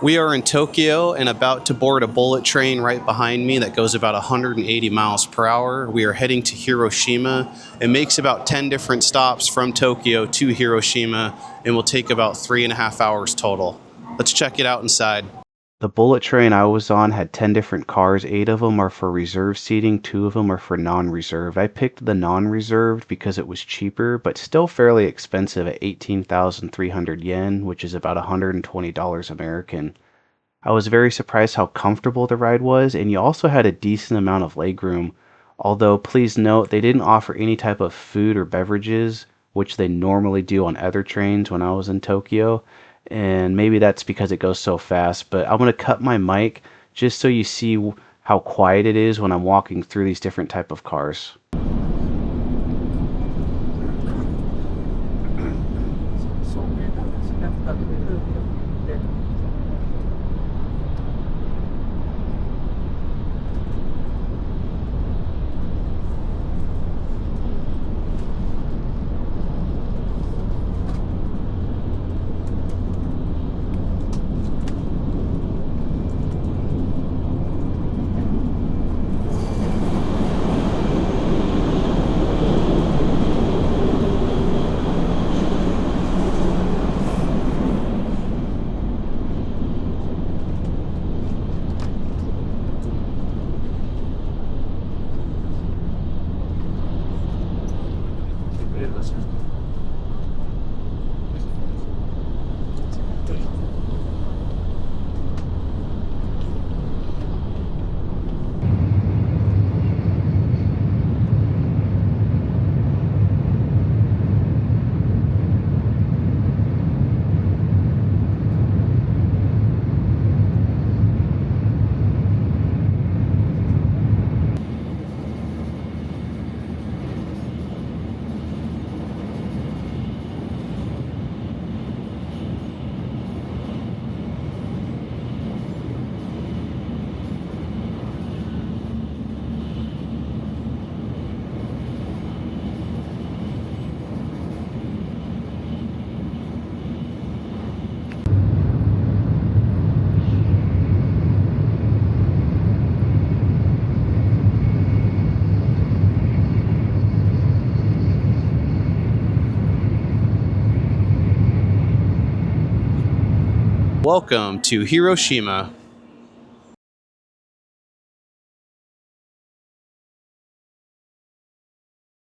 We are in Tokyo and about to board a bullet train right behind me that goes about 180 miles per hour. We are heading to Hiroshima. It makes about 10 different stops from Tokyo to Hiroshima and will take about 3.5 hours total. Let's check it out inside. The bullet train I was on had 10 different cars. 8 of them are for reserve seating, 2 of them are for non-reserved. I picked the non-reserved because it was cheaper, but still fairly expensive at 18,300 yen, which is about $120 American. I was very surprised how comfortable the ride was, and you also had a decent amount of legroom. Although, please note, they didn't offer any type of food or beverages, which they normally do on other trains when I was in Tokyo. And maybe that's because it goes so fast, but I'm going to cut my mic just so you see how quiet it is when I'm walking through these different type of cars. Welcome to Hiroshima.